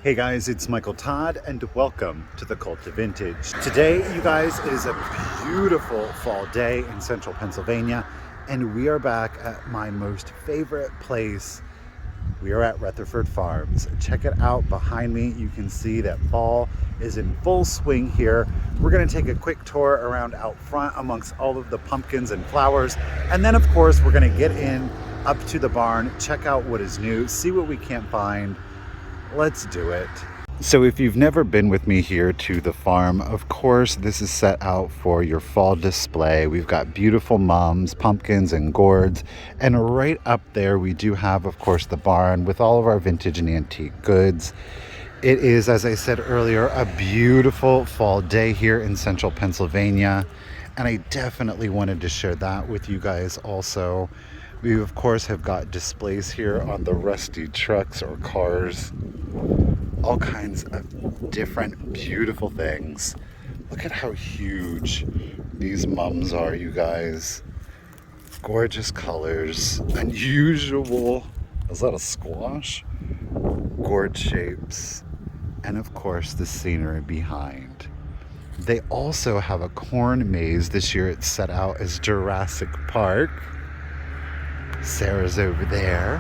Hey guys, it's Michael Todd and welcome to the Cult of Vintage. Today, you guys, it is a beautiful fall day in central Pennsylvania and we are back at my most favorite place. We are at Retherford Farms. Check it out behind me. You can see that fall is in full swing here. We're gonna take a quick tour around out front amongst all of the pumpkins and flowers. And then of course, we're gonna get in up to the barn, check out what is new, see what we can't find. Let's do it. So if you've never been with me here to the farm, of course, this is set out for your fall display. We've got beautiful mums, pumpkins, and gourds. And right up there, we do have, of course, the barn with all of our vintage and antique goods. It is, as I said earlier, a beautiful fall day here in central Pennsylvania. And I definitely wanted to share that with you guys also. We, of course, have got displays here on the rusty trucks or cars, all kinds of different beautiful things. Look at how huge these mums are, you guys. Gorgeous colors, unusual, is that a squash? Gourd shapes, and of course the scenery behind. They also have a corn maze. This year it's set out as Jurassic Park. Sarah's over there.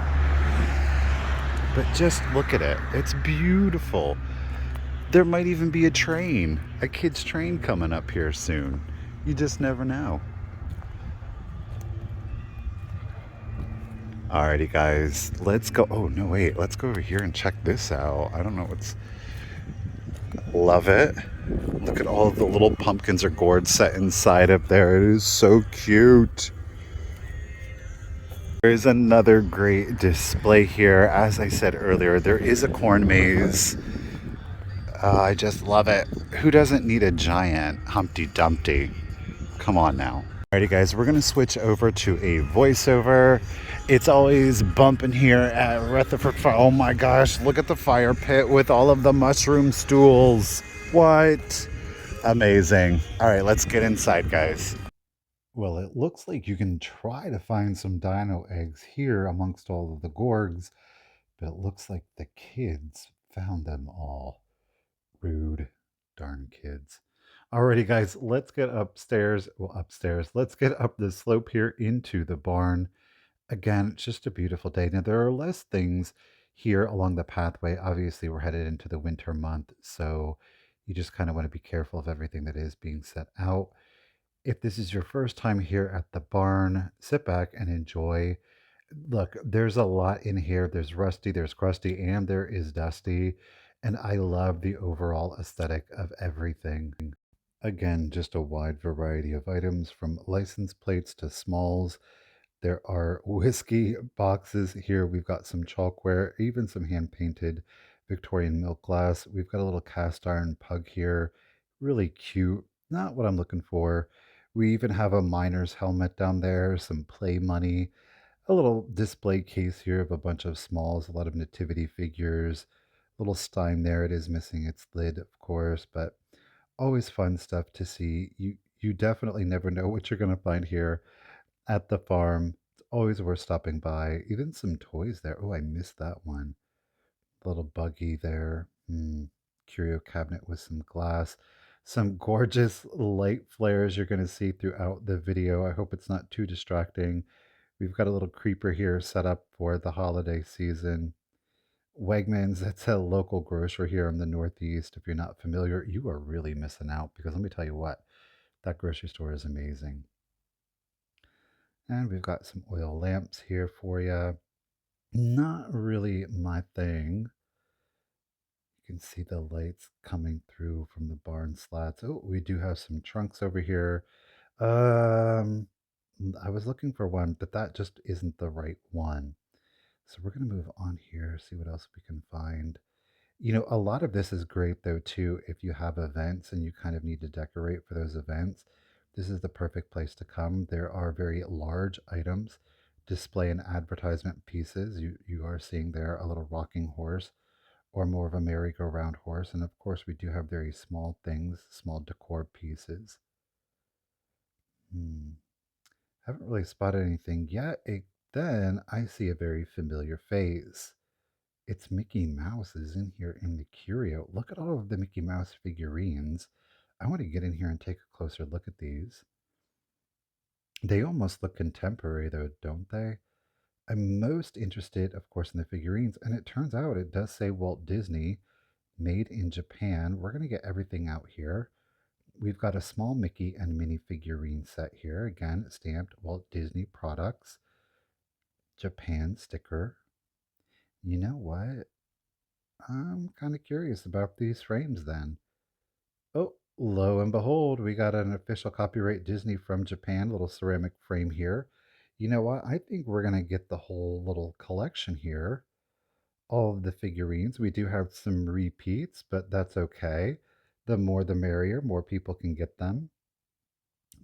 But just look at it. It's beautiful. There might even be a train, a kid's train coming up here soon. You just never know. Alrighty, guys, let's go. Oh, no, wait, let's go over here and check this out. I don't know what's. Love it. Look at all of the little pumpkins or gourds set inside up there. It is so cute. There's another great display here. As I said earlier, there is a corn maze. I just love it. Who doesn't need a giant Humpty Dumpty? Come on now. Alrighty guys, we're gonna switch over to a voiceover. It's always bumping here at Retherford Farm. Oh my gosh, look at the fire pit with all of the mushroom stools. What? Amazing. All right, let's get inside, guys. Well, it looks like you can try to find some dino eggs here amongst all of the gorgs, but it looks like the kids found them all. Rude. Darn kids. Alrighty, guys, let's get upstairs. Well, upstairs. Let's get up the slope here into the barn. Again, it's just a beautiful day. Now, there are less things here along the pathway. Obviously, we're headed into the winter month, so you just kind of want to be careful of everything that is being set out. If this is your first time here at the barn, sit back and enjoy. Look, there's a lot in here. There's rusty, there's crusty, and there is dusty. And I love the overall aesthetic of everything. Again, just a wide variety of items from license plates to smalls. There are whiskey boxes here. We've got some chalkware, even some hand painted Victorian milk glass. We've got a little cast iron pug here. Really cute. Not what I'm looking for. We even have a miner's helmet down there, some play money, a little display case here of a bunch of smalls, a lot of nativity figures, little stein there. It is missing its lid, of course, but always fun stuff to see. You definitely never know what you're going to find here at the farm. It's always worth stopping by. Even some toys there. Oh, I missed that one. Little buggy there. Curio cabinet with some glass. Some gorgeous light flares you're going to see throughout the video. I hope it's not too distracting. We've got a little creeper here set up for the holiday season. Wegmans, that's a local grocery here in the Northeast. If you're not familiar, you are really missing out because let me tell you what, that grocery store is amazing. And we've got some oil lamps here for you. Not really my thing. You can see the lights coming through from the barn slats. Oh, we do have some trunks over here. Um, I was looking for one, but that just isn't the right one. So we're going to move on here, see what else we can find. You know, a lot of this is great though too if you have events and you kind of need to decorate for those events. This is the perfect place to come. There are very large items, display and advertisement pieces. You are seeing there a little rocking horse or more of a merry-go-round horse, and of course we do have very small things, small decor pieces. Hmm. Haven't really spotted anything yet. Then I see a very familiar face. It's Mickey Mouse is in here in the curio. Look at all of the Mickey Mouse figurines. I want to get in here and take a closer look at these. They almost look contemporary, though, don't they? I'm most interested, of course, in the figurines, and it turns out it does say Walt Disney, made in Japan. We're going to get everything out here. We've got a small Mickey and Minnie figurine set here. Again, stamped Walt Disney Products, Japan sticker. You know what? I'm kind of curious about these frames then. Oh, lo and behold, we got an official copyright Disney from Japan, little ceramic frame here. You know what? I think we're going to get the whole little collection here. All of the figurines. We do have some repeats, but that's okay. The more the merrier, more people can get them.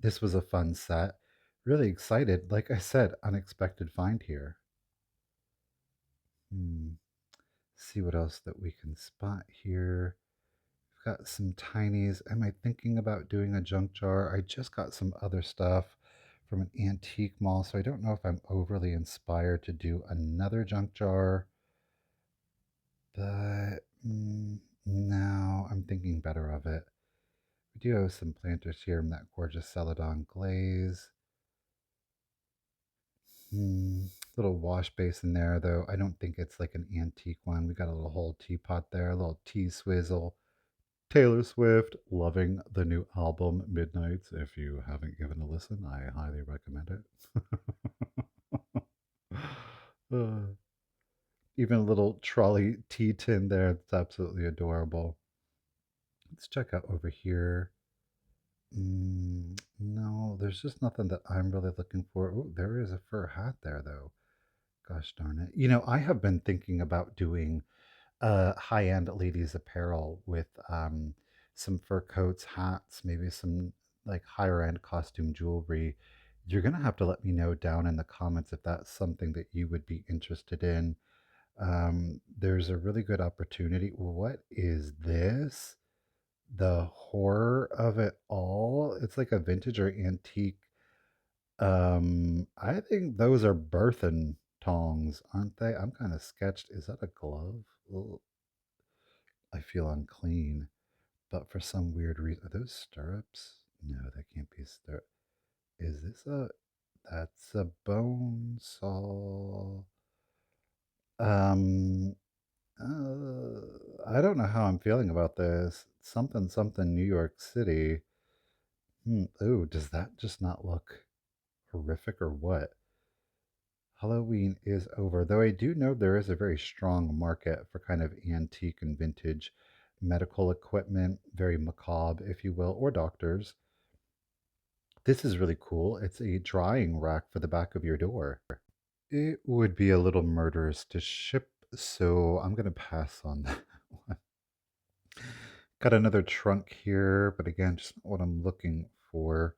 This was a fun set. Really excited. Like I said, unexpected find here. Hmm. See what else that we can spot here. We've got some tinies. Am I thinking about doing a junk jar? I just got some other stuff from an antique mall, so I don't know if I'm overly inspired to do another junk jar. But no, I'm thinking better of it. We do have some planters here in that gorgeous celadon glaze. Little wash basin there, though. I don't think it's like an antique one. We got a little whole teapot there, a little tea swizzle. Taylor Swift, loving the new album Midnights. If you haven't given a listen, I highly recommend it. Uh, Even a little trolley tea tin there. It's absolutely adorable. Let's check out over here. No, there's just nothing that I'm really looking for. Oh, there is a fur hat there, though. Gosh darn it. You know, I have been thinking about doing high-end ladies apparel with some fur coats, hats, maybe some like higher end costume jewelry. You're gonna have to let me know down in the comments if that's something that you would be interested in. There's a really good opportunity. What is this? The horror of it all. It's like a vintage or antique. I think those are birthing tongs, aren't they? I'm kind of sketched. Is that a glove? Ugh, I feel unclean. But for some weird reason, are those stirrups? No, that can't be stirrup. Is this a? That's a bone saw. Um, I don't know how I'm feeling about this. Something, something, New York City. Ooh, does that just not look horrific or what? Halloween is over, though I do know there is a very strong market for kind of antique and vintage medical equipment, very macabre, if you will, or doctors. This is really cool. It's a drying rack for the back of your door. It would be a little murderous to ship, so I'm going to pass on that one. Got another trunk here, but again, just not what I'm looking for.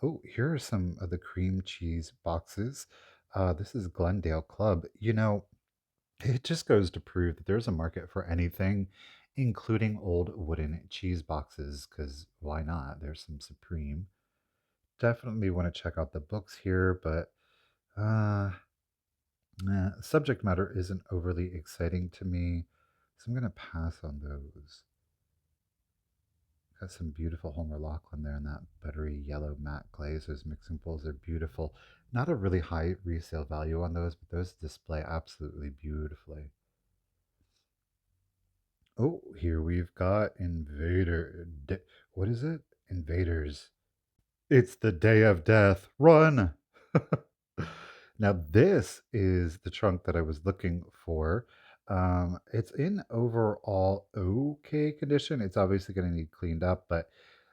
Oh, here are some of the cream cheese boxes. This is Glendale Club. You know, it just goes to prove that there's a market for anything, including old wooden cheese boxes, because why not? There's some Supreme. Definitely want to check out the books here, but uh, subject matter isn't overly exciting to me, so I'm going to pass on those. Got some beautiful Homer Laughlin there in that buttery yellow matte glaze. Those mixing bowls are beautiful. Not a really high resale value on those, but those display absolutely beautifully. Oh, here we've got what is it? Invaders. It's the day of death. Run! Now, this is the trunk that I was looking for. It's in overall okay condition. It's obviously going to need cleaned up, but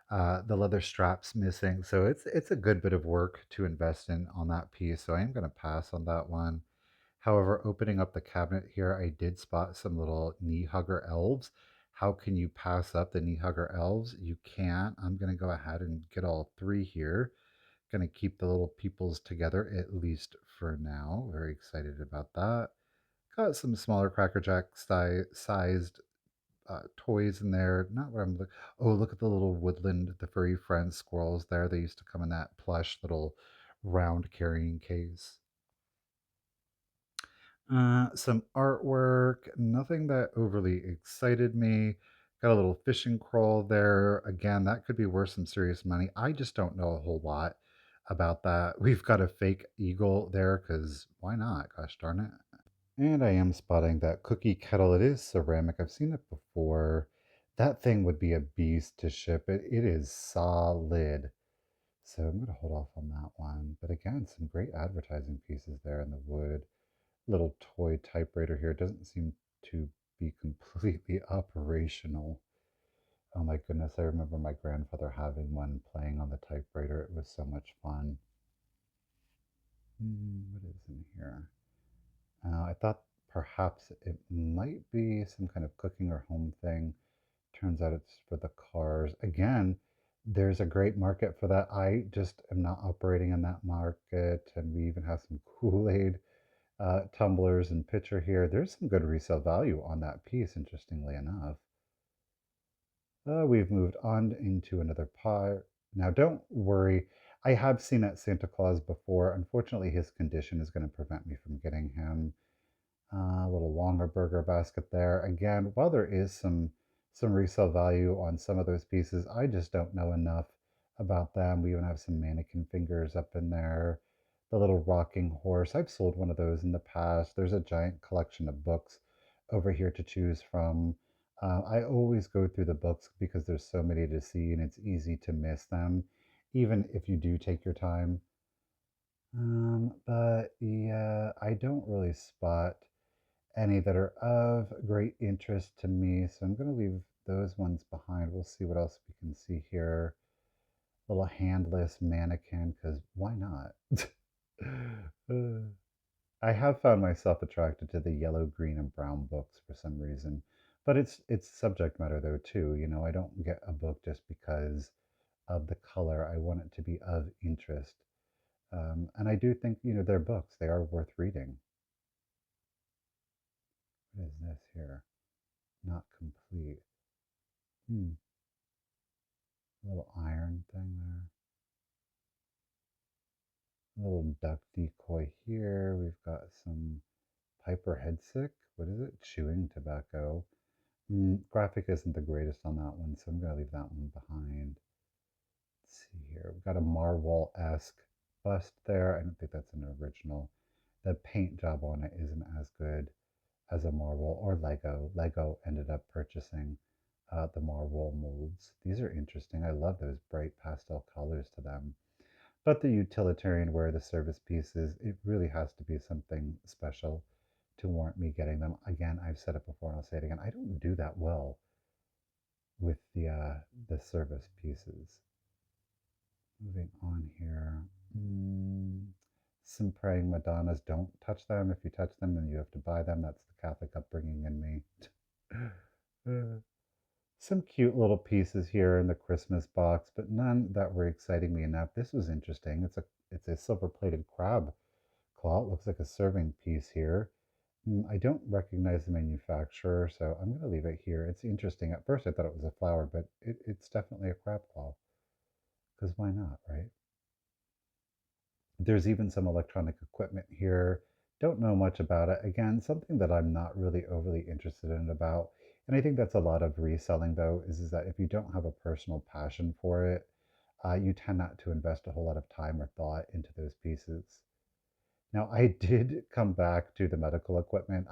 the leather strap's missing. So it's a good bit of work to invest in on that piece. So I am going to pass on that one. However, opening up the cabinet here, I did spot some little knee hugger elves. How can you pass up the knee hugger elves? You can't. I'm going to go ahead and get all three here. Going to keep the little peoples together, at least for now. Very excited about that. Got some smaller Cracker Jack sized toys in there. Not what I'm looking. Oh, look at the little woodland, the furry friend squirrels there. They used to come in that plush little round carrying case. Some artwork, nothing that overly excited me. Got a little fishing crawl there. Again, that could be worth some serious money. I just don't know a whole lot about that. We've got a fake eagle there because why not? Gosh darn it. And I am spotting that cookie kettle. It is ceramic. I've seen it before. That thing would be a beast to ship. It is solid. So I'm going to hold off on that one. But again, some great advertising pieces there in the wood. Little toy typewriter here. It doesn't seem to be completely operational. Oh my goodness, I remember my grandfather having one playing on the typewriter. It was so much fun. What is in here? I thought perhaps it might be some kind of cooking or home thing. Turns out it's for the cars. Again, there's a great market for that. I just am not operating in that market. And we even have some Kool-Aid tumblers and pitcher here. There's some good resale value on that piece, interestingly enough. We've moved on into another pot. Now, don't worry. I have seen that Santa Claus before. Unfortunately, his condition is going to prevent me from getting him. A little longer burger basket there. Again, while there is some resale value on some of those pieces, I just don't know enough about them. We even have some mannequin fingers up in there. The little rocking horse. I've sold one of those in the past. There's a giant collection of books over here to choose from. I always go through the books because there's so many to see and it's easy to miss them, even if you do take your time. But yeah, I don't really spot any that are of great interest to me. So I'm going to leave those ones behind. We'll see what else we can see here. Little handless mannequin, because why not? Uh, I have found myself attracted to the yellow, green, and brown books for some reason. But it's subject matter though too. You know, I don't get a book just because of the color. I want it to be of interest. And I do think, you know, they're books. They are worth reading. What is this here? Not complete. Hmm. A little iron thing there. A little duck decoy here. We've got some Piper headsick. What is it? Chewing tobacco. Graphic isn't the greatest on that one, so I'm going to leave that one behind. Let's see here. We've got a Marwall-esque bust there. I don't think that's an original. The paint job on it isn't as good as a Marwall or Lego. Lego ended up purchasing the Marwall molds. These are interesting. I love those bright pastel colors to them. But the utilitarian wear, the service pieces, it really has to be something special to warrant me getting them. Again, I've said it before and I'll say it again. I don't do that well with the service pieces. Moving on here. Some praying Madonnas. Don't touch them. If you touch them, then you have to buy them. That's the Catholic upbringing in me. Uh, some cute little pieces here in the Christmas box, but none that were exciting me enough. This was interesting. It's a silver-plated crab claw. It looks like a serving piece here. I don't recognize the manufacturer, so I'm going to leave it here. It's interesting. At first, I thought it was a flower, but it's definitely a crab claw. Because why not, right? There's even some electronic equipment here. Don't know much about it. Again, something that I'm not really overly interested in about. And I think that's a lot of reselling, though, is that if you don't have a personal passion for it, you tend not to invest a whole lot of time or thought into those pieces. Now, I did come back to the medical equipment.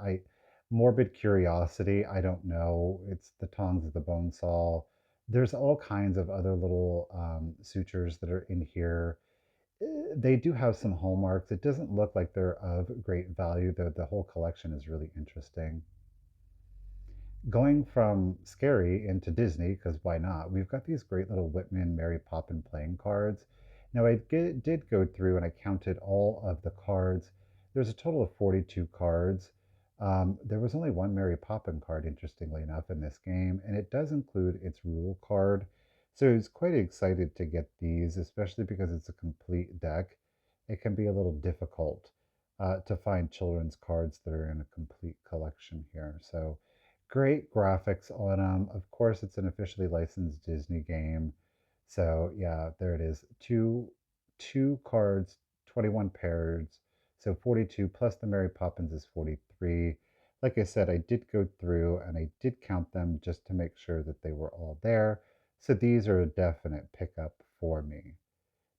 Morbid curiosity, I don't know. It's the tongs of the bone saw. There's all kinds of other little sutures that are in here. They do have some hallmarks. It doesn't look like they're of great value, though the whole collection is really interesting. Going from scary into Disney, because why not? We've got these great little Whitman Mary Poppin playing cards. Now, did go through and I counted all of the cards. There's a total of 42 cards. There was only one Mary Poppin card, interestingly enough, in this game, and it does include its rule card. So I was quite excited to get these, especially because it's a complete deck. It can be a little difficult to find children's cards that are in a complete collection here. So great graphics on them. Of course, it's an officially licensed Disney game. So yeah, there it is. Two cards, 21 pairs. So 42 plus the Mary Poppins is 43. Like I said, I did go through and I did count them just to make sure that they were all there. So these are a definite pickup for me.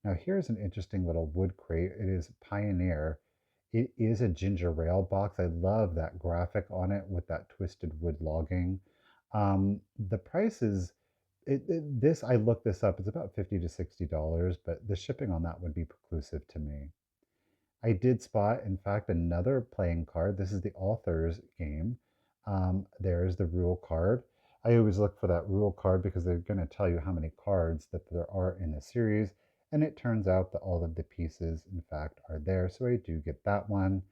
Now here's an interesting little wood crate. It is Pioneer. It is a ginger rail box. I love that graphic on it with that twisted wood logging. The price is this. I looked this up. It's about $50 to $60, but the shipping on that would be preclusive to me. I did spot, in fact, another playing card. This is the author's game. There's the rule card. I always look for that rule card because they're going to tell you how many cards that there are in the series. And it turns out that all of the pieces, in fact, are there. So I do get that one.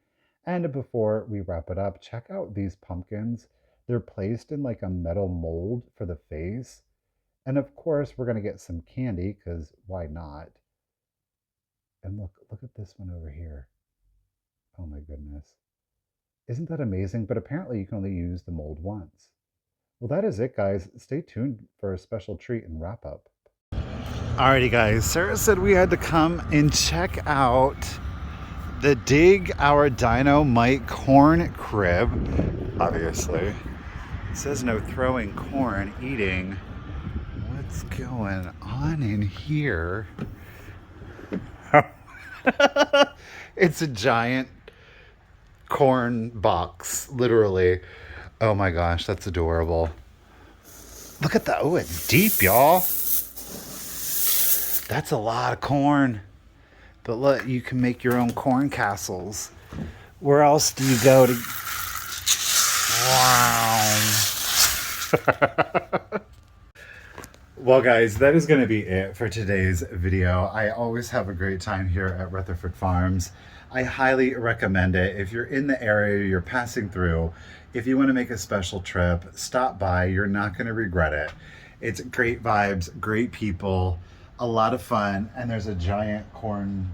And before we wrap it up, check out these pumpkins. They're placed in like a metal mold for the face. And of course, we're going to get some candy because why not? And look at this one over here. Oh my goodness. Isn't that amazing? But apparently you can only use the mold once. Well, that is it, guys. Stay tuned for a special treat and wrap up. Alrighty, guys. Sarah said we had to come and check out the Dig Our Dynamite corn crib. Obviously. It says no throwing corn, eating. What's going on in here? It's a giant corn box, literally. Oh my gosh, that's adorable. Look at that. Oh, it's deep, y'all. That's a lot of corn. But look, you can make your own corn castles. Where else do you go to? Wow. Well, guys, that is going to be it for today's video. I always have a great time here at Retherford Farms. I highly recommend it. If you're in the area, you're passing through, if you want to make a special trip, stop by. You're not going to regret it. It's great vibes, great people, a lot of fun, and there's a giant corn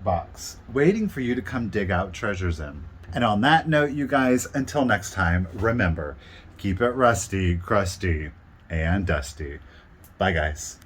box waiting for you to come dig out treasures in. And on that note, you guys, until next time, remember, keep it rusty, crusty, and dusty. Bye, guys.